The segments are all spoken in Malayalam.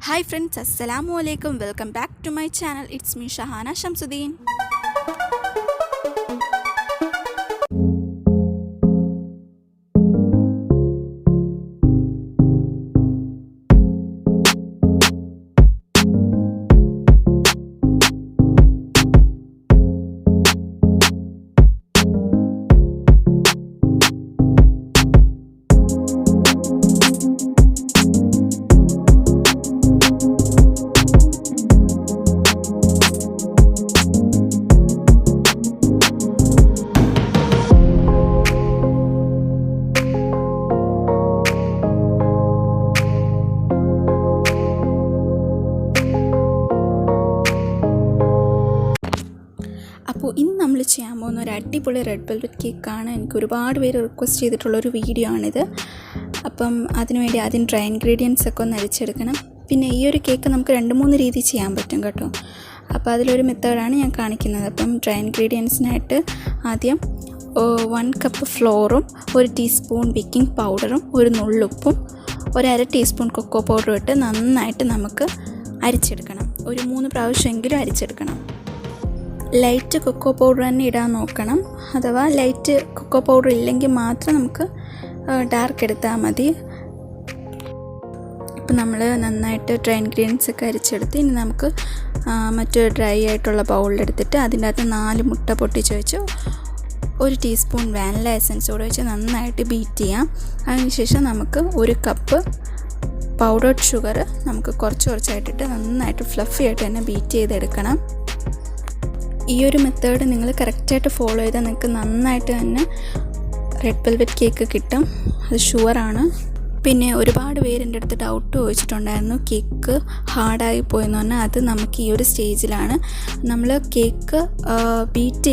Hi friends, Assalamualaikum. Welcome back to my channel. It's me Shahana Shamsudeen. അപ്പോൾ ഇന്ന് നമ്മൾ ചെയ്യാൻ പോകുന്ന ഒരു അടിപൊളി റെഡ് വെൽവെറ്റ് കേക്കാണ്. എനിക്ക് ഒരുപാട് പേര് റിക്വസ്റ്റ് ചെയ്തിട്ടുള്ളൊരു വീഡിയോ ആണിത്. അപ്പം അതിനുവേണ്ടി ആദ്യം ഡ്രൈ ഇൻഗ്രീഡിയൻസ് ഒക്കെ ഒന്ന് അരിച്ചെടുക്കണം. പിന്നെ ഈ ഒരു കേക്ക് നമുക്ക് 2-3 രീതി ചെയ്യാൻ പറ്റും കേട്ടോ. അപ്പോൾ അതിലൊരു മെത്തേഡാണ് ഞാൻ കാണിക്കുന്നത്. അപ്പം ഡ്രൈ ഇൻഗ്രീഡിയൻസിനായിട്ട് ആദ്യം 1 കപ്പ് ഫ്ലോറും 1 ടീസ്പൂൺ ബേക്കിംഗ് പൗഡറും 1 നുള്ളുപ്പും 1/2 ടീസ്പൂൺ കൊക്കോ പൗഡറും ഇട്ട് നന്നായിട്ട് നമുക്ക് അരിച്ചെടുക്കണം. ഒരു 3 പ്രാവശ്യമെങ്കിലും അരിച്ചെടുക്കണം. ലൈറ്റ് കൊക്കോ പൗഡർ തന്നെ ഇടാൻ നോക്കണം. അഥവാ ലൈറ്റ് കൊക്കോ പൗഡർ ഇല്ലെങ്കിൽ മാത്രം നമുക്ക് ഡാർക്ക് എടുത്താൽ മതി. ഇപ്പം നമ്മൾ നന്നായിട്ട് ഡ്രൈ ഇൻഗ്രീഡിയൻസ് ഒക്കെ അരിച്ചെടുത്ത് ഇനി നമുക്ക് മറ്റൊരു ഡ്രൈ ആയിട്ടുള്ള ബൗളിലെടുത്തിട്ട് അതിൻ്റെ അകത്ത് 4 മുട്ട പൊട്ടിച്ച് വെച്ച് 1 ടീസ്പൂൺ വാനില എസൻസ് കൂടെ വെച്ച് നന്നായിട്ട് ബീറ്റ് ചെയ്യാം. അതിനുശേഷം നമുക്ക് 1 കപ്പ് പൗഡർഡ് ഷുഗർ നമുക്ക് കുറച്ചായിട്ടിട്ട് നന്നായിട്ട് ഫ്ലഫി ആയിട്ട് തന്നെ ബീറ്റ് ചെയ്തെടുക്കണം. ഈ ഒരു മെത്തേഡ് നിങ്ങൾ കറക്റ്റായിട്ട് ഫോളോ ചെയ്താൽ നിങ്ങൾക്ക് നന്നായിട്ട് തന്നെ റെഡ് വെൽവെറ്റ് കേക്ക് കിട്ടും, അത് ഷുവറാണ്. പിന്നെ ഒരുപാട് പേര് എൻ്റെ അടുത്ത് ഡൗട്ട് ചോദിച്ചിട്ടുണ്ടായിരുന്നു കേക്ക് ഹാർഡായി പോയെന്ന് പറഞ്ഞാൽ. അത് നമുക്ക് ഈ ഒരു സ്റ്റേജിലാണ് നമ്മൾ കേക്ക് ബീറ്റ്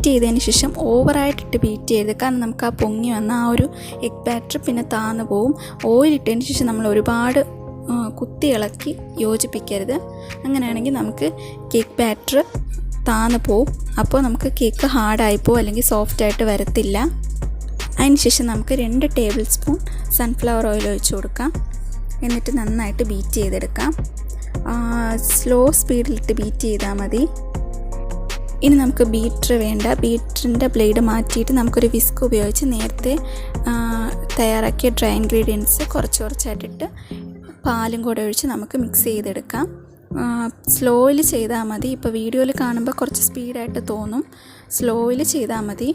ചെയ്തതിന് ശേഷം ഓവറായിട്ടിട്ട് ബീറ്റ് ചെയ്ത്, കാരണം നമുക്ക് ആ പൊങ്ങി വന്ന ആ ഒരു എഗ് ബാറ്റർ പിന്നെ താന്നു പോവും. ഓയിലിട്ടതിന് ശേഷം നമ്മൾ ഒരുപാട് കുത്തി ഇളക്കി യോജിപ്പിക്കരുത്. അങ്ങനെയാണെങ്കിൽ നമുക്ക് കേക്ക് ബാറ്റർ താന്ന് പോവും. അപ്പോൾ നമുക്ക് കേക്ക് ഹാർഡായിപ്പോവും, അല്ലെങ്കിൽ സോഫ്റ്റായിട്ട് വരത്തില്ല. അതിനുശേഷം നമുക്ക് 2 ടേബിൾ സ്പൂൺ സൺഫ്ലവർ ഓയിൽ ഒഴിച്ച് കൊടുക്കാം. എന്നിട്ട് നന്നായിട്ട് ബീറ്റ് ചെയ്തെടുക്കാം. സ്ലോ സ്പീഡിലിട്ട് ബീറ്റ് ചെയ്താൽ മതി. ഇനി നമുക്ക് ബീറ്റർ വേണ്ട. ബീറ്ററിൻ്റെ ബ്ലേഡ് മാറ്റിയിട്ട് നമുക്കൊരു വിസ്ക് ഉപയോഗിച്ച് നേരത്തെ തയ്യാറാക്കിയ ഡ്രൈ ഇൻഗ്രീഡിയൻസ് കുറച്ചായിട്ടിട്ട് പാലും കൂടെ ഒഴിച്ച് നമുക്ക് മിക്സ് ചെയ്തെടുക്കാം. സ്ലോയിൽ ചെയ്താൽ മതി. ഇപ്പോൾ വീഡിയോയിൽ കാണുമ്പോൾ കുറച്ച് സ്പീഡായിട്ട് തോന്നും, സ്ലോയിൽ ചെയ്താൽ മതി.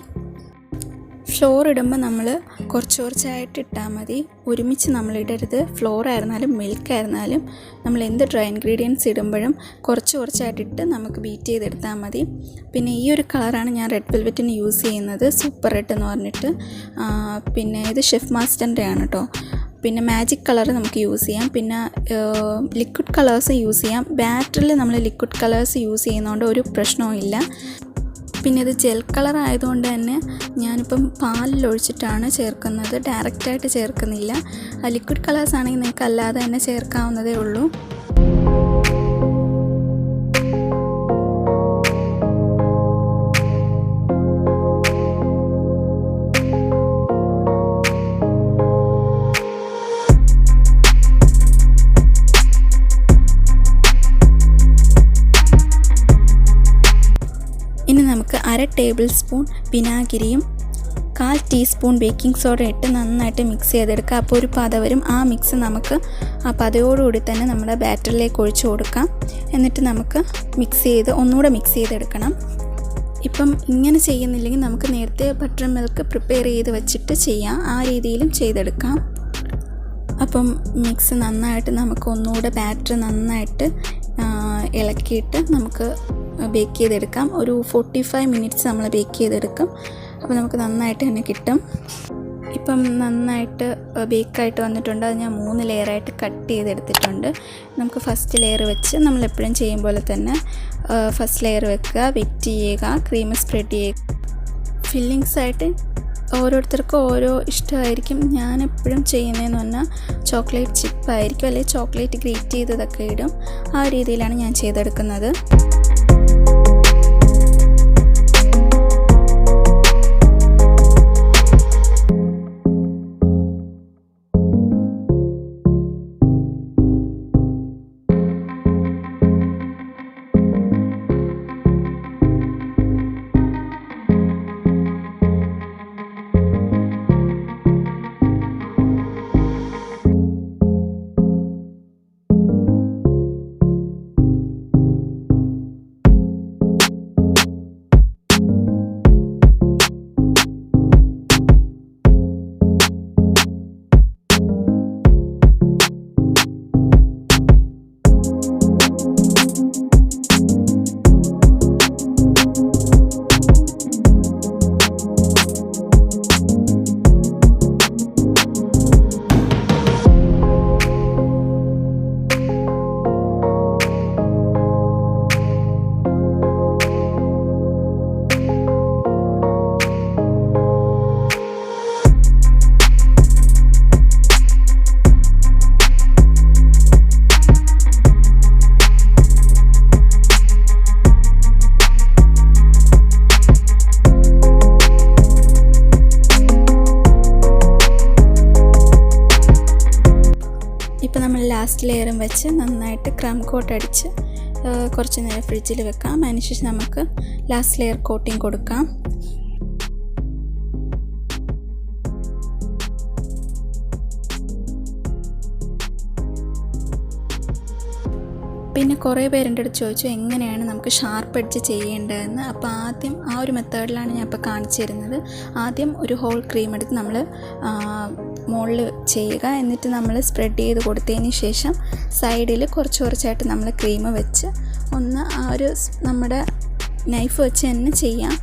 ഫ്ലോർ ഇടുമ്പോൾ നമ്മൾ കുറച്ചായിട്ട് ഇട്ടാൽ മതി, ഒരുമിച്ച് നമ്മൾ ഇടരുത്. ഫ്ലോർ ആയിരുന്നാലും മിൽക്ക് ആയിരുന്നാലും നമ്മൾ എന്ത് ഡ്രൈ ഇൻഗ്രീഡിയൻസ് ഇടുമ്പോഴും കുറച്ചായിട്ടിട്ട് നമുക്ക് ബീറ്റ് ചെയ്തെടുത്താൽ മതി. പിന്നെ ഈ ഒരു കളറാണ് ഞാൻ റെഡ് വെൽവെറ്റിന് യൂസ് ചെയ്യുന്നത്, സൂപ്പർ റെഡ് എന്ന് പറഞ്ഞിട്ട്. പിന്നെ ഇത് ഷെഫ് മാസ്റ്ററിൻ്റെ ആണ് കേട്ടോ. പിന്നെ മാജിക് കളർ നമുക്ക് യൂസ് ചെയ്യാം. പിന്നെ ലിക്വിഡ് കളേഴ്സ് യൂസ് ചെയ്യാം. ബാറ്ററിൽ നമ്മൾ ലിക്വിഡ് കളേഴ്സ് യൂസ് ചെയ്യുന്നതുകൊണ്ട് ഒരു പ്രശ്നവും ഇല്ല. പിന്നെ ഇത് ജെൽ കളർ ആയതുകൊണ്ട് തന്നെ ഞാനിപ്പം പാലിലൊഴിച്ചിട്ടാണ് ചേർക്കുന്നത്, ഡയറക്റ്റായിട്ട് ചേർക്കുന്നില്ല. ലിക്വിഡ് കളേഴ്സ് ആണെങ്കിൽ നിങ്ങൾക്ക് അല്ലാതെ തന്നെ ചേർക്കാവുന്നതേ ഉള്ളൂ. ഇനി നമുക്ക് 1/2 ടേബിൾ സ്പൂൺ വിനാഗിരിയും 1/4 ടീസ്പൂൺ ബേക്കിംഗ് സോഡ ഇട്ട് നന്നായിട്ട് മിക്സ് ചെയ്തെടുക്കുക. അപ്പോൾ ഒരു പത വരും. ആ മിക്സ് നമുക്ക് ആ പതയോടുകൂടി തന്നെ നമ്മുടെ ബാറ്ററിലേക്ക് ഒഴിച്ച് കൊടുക്കാം. എന്നിട്ട് നമുക്ക് ഒന്നുകൂടെ മിക്സ് ചെയ്തെടുക്കണം. ഇപ്പം ഇങ്ങനെ ചെയ്യുന്നില്ലെങ്കിൽ നമുക്ക് നേരത്തെ ബട്ടർ മിൽക്ക് പ്രിപ്പയർ ചെയ്ത് വെച്ചിട്ട് ചെയ്യാം, ആ രീതിയിലും ചെയ്തെടുക്കാം. അപ്പം മിക്സ് നന്നായിട്ട് നമുക്ക് ഒന്നുകൂടെ ബാറ്റർ നന്നായിട്ട് ഇളക്കിയിട്ട് നമുക്ക് ബേക്ക് ചെയ്തെടുക്കാം. ഒരു 45 മിനിറ്റ്സ് നമ്മൾ ബേക്ക് ചെയ്തെടുക്കും. അപ്പോൾ നമുക്ക് നന്നായിട്ട് തന്നെ കിട്ടും. ഇപ്പം നന്നായിട്ട് ബേക്കായിട്ട് വന്നിട്ടുണ്ട്. അത് ഞാൻ 3 ലെയറായിട്ട് കട്ട് ചെയ്തെടുത്തിട്ടുണ്ട്. നമുക്ക് ഫസ്റ്റ് ലെയർ വെച്ച് നമ്മളെപ്പോഴും ചെയ്യും പോലെ തന്നെ ഫസ്റ്റ് ലെയർ വെക്കുക, വെറ്റ് ചെയ്യുക, ക്രീം സ്പ്രെഡ് ചെയ്യുക. ഫില്ലിങ്സ് ആയിട്ട് ഓരോരുത്തർക്കും ഓരോ ഇഷ്ടമായിരിക്കും. ഞാനെപ്പോഴും ചെയ്യുന്നതെന്ന് പറഞ്ഞാൽ ചോക്ലേറ്റ് ചിപ്പായിരിക്കും, അല്ലെങ്കിൽ ചോക്ലേറ്റ് ഗ്രേറ്റ് ചെയ്തതൊക്കെ ഇടും. ആ രീതിയിലാണ് ഞാൻ ചെയ്തെടുക്കുന്നത്. ലാസ്റ്റ് ലെയറും വെച്ച് നന്നായിട്ട് ക്രം കോട്ട് അടിച്ച് കുറച്ച് നേരം ഫ്രിഡ്ജിൽ വെക്കാം. അതിനുശേഷം നമുക്ക് ലാസ്റ്റ് ലെയർ കോട്ടിങ് കൊടുക്കാം. പിന്നെ കുറേ പേരെൻ്റെ അടുത്ത് ചോദിച്ചു എങ്ങനെയാണ് നമുക്ക് ഷാർപ്പ് എഡ്ജ് ചെയ്യേണ്ടതെന്ന്. അപ്പോൾ ആദ്യം ആ ഒരു മെത്തേഡിലാണ് ഞാൻ ഇപ്പോൾ കാണിച്ചു തരുന്നത്. ആദ്യം ഒരു ഹോൾ ക്രീം എടുത്ത് നമ്മൾ മുകളിൽ ചെയ്യുക. എന്നിട്ട് നമ്മൾ സ്പ്രെഡ് ചെയ്ത് കൊടുത്തതിന് ശേഷം സൈഡിൽ കുറച്ചായിട്ട് നമ്മൾ ക്രീം വെച്ച് ഒന്ന് ആ ഒരു നമ്മുടെ നൈഫ് വെച്ച് തന്നെ ചെയ്യാം,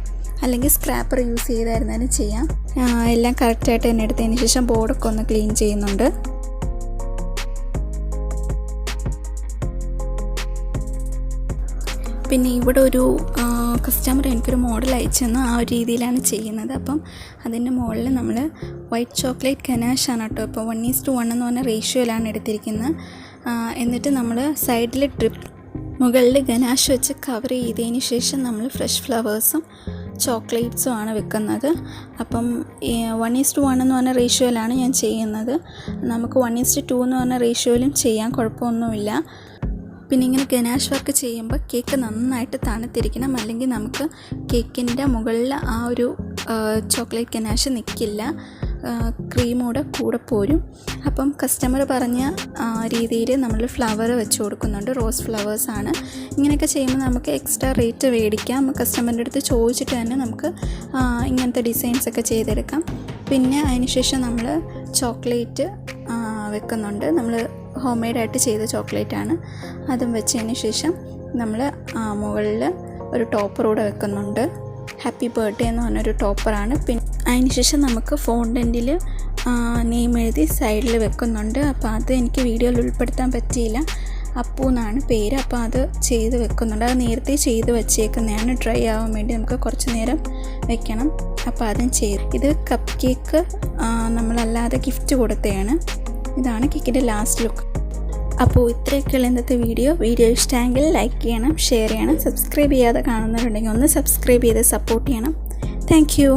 അല്ലെങ്കിൽ സ്ക്രാപ്പർ യൂസ് ചെയ്തായിരുന്നാലും ചെയ്യാം. എല്ലാം കറക്റ്റായിട്ട് തന്നെ എടുത്തതിന് ശേഷം ബോർഡൊക്കെ ഒന്ന് ക്ലീൻ ചെയ്യുന്നുണ്ട്. പിന്നെ ഇവിടെ ഒരു കസ്റ്റമർ എനിക്കൊരു മോഡൽ അയച്ചു തന്നു. ആ ഒരു രീതിയിലാണ് ചെയ്യുന്നത്. അപ്പം അതിൻ്റെ മുകളിൽ നമ്മൾ വൈറ്റ് ചോക്ലേറ്റ് ഗനാഷാണ് കേട്ടോ. ഇപ്പോൾ 1:1 എന്ന് പറഞ്ഞ റേഷ്യോയിലാണ് എടുത്തിരിക്കുന്നത്. എന്നിട്ട് നമ്മൾ സൈഡിൽ മുകളിൽ ഗനാഷ് വെച്ച് കവർ ചെയ്തതിന് ശേഷം നമ്മൾ ഫ്രഷ് ഫ്ലവേഴ്സും ചോക്ലേറ്റ്സും ആണ് വെക്കുന്നത്. അപ്പം 1:1 എന്ന് പറഞ്ഞ റേഷ്യോയിലാണ് ഞാൻ ചെയ്യുന്നത്. നമുക്ക് 1:2 എന്ന് പറഞ്ഞ റേഷ്യോയിലും ചെയ്യാൻ കുഴപ്പമൊന്നുമില്ല. പിന്നെ ഇങ്ങനെ ഗനാഷ് വർക്ക് ചെയ്യുമ്പോൾ കേക്ക് നന്നായിട്ട് തണുത്തിരിക്കണം, അല്ലെങ്കിൽ നമുക്ക് കേക്കിൻ്റെ മുകളിൽ ആ ഒരു ചോക്ലേറ്റ് ഗനാഷ് നിൽക്കില്ല, കൂടെ പോരും. അപ്പം കസ്റ്റമർ പറഞ്ഞ രീതിയിൽ നമ്മൾ ഫ്ലവർ വെച്ച് കൊടുക്കുന്നുണ്ട്. റോസ് ഫ്ലവേഴ്സാണ്. ഇങ്ങനെയൊക്കെ ചെയ്യുമ്പോൾ നമുക്ക് എക്സ്ട്രാ റേറ്റ് മേടിക്കാം. കസ്റ്റമറിൻ്റെ അടുത്ത് ചോദിച്ചിട്ട് തന്നെ നമുക്ക് ഇങ്ങനത്തെ ഡിസൈൻസൊക്കെ ചെയ്തെടുക്കാം. പിന്നെ അതിനുശേഷം നമ്മൾ ചോക്ലേറ്റ് വെക്കുന്നുണ്ട്. നമ്മൾ ഹോം മെയ്ഡായിട്ട് ചെയ്ത ചോക്ലേറ്റാണ്. അതും വെച്ചതിന് ശേഷം നമ്മൾ മുകളിൽ ഒരു ടോപ്പർ കൂടെ വെക്കുന്നുണ്ട്. ഹാപ്പി ബർത്ത്ഡേ എന്ന് പറഞ്ഞൊരു ടോപ്പറാണ്. പിന്നെ അതിന് ശേഷം നമുക്ക് ഫോണ്ടൻറ്റിൽ നെയിം എഴുതി സൈഡിൽ വെക്കുന്നുണ്ട്. അപ്പോൾ അത് എനിക്ക് വീഡിയോയിൽ ഉൾപ്പെടുത്താൻ പറ്റിയില്ല. അപ്പു എന്നാണ് പേര്. അപ്പോൾ അത് ചെയ്ത് വെക്കുന്നുണ്ട്. അത് നേരത്തെ ചെയ്ത് വെച്ചേക്കുന്നതാണ്. ഡ്രൈ ആവാൻ വേണ്ടി നമുക്ക് കുറച്ച് നേരം വെക്കണം. അപ്പോൾ അതും ചെയ്ത്. ഇത് കപ്പ് കേക്ക് നമ്മളല്ലാതെ ഗിഫ്റ്റ് കൊടുത്തതാണ്. ഇതാണ് കേക്കിൻ്റെ ലാസ്റ്റ് ലുക്ക്. അപ്പോൾ ഇത്രയൊക്കെയുള്ള ഇന്നത്തെ വീഡിയോ ഇഷ്ടമെങ്കിൽ ലൈക്ക് ചെയ്യണം, ഷെയർ ചെയ്യണം. സബ്സ്ക്രൈബ് ചെയ്യാതെ കാണുന്നവരുണ്ടെങ്കിൽ ഒന്ന് സബ്സ്ക്രൈബ് ചെയ്ത് സപ്പോർട്ട് ചെയ്യണം. Thank you.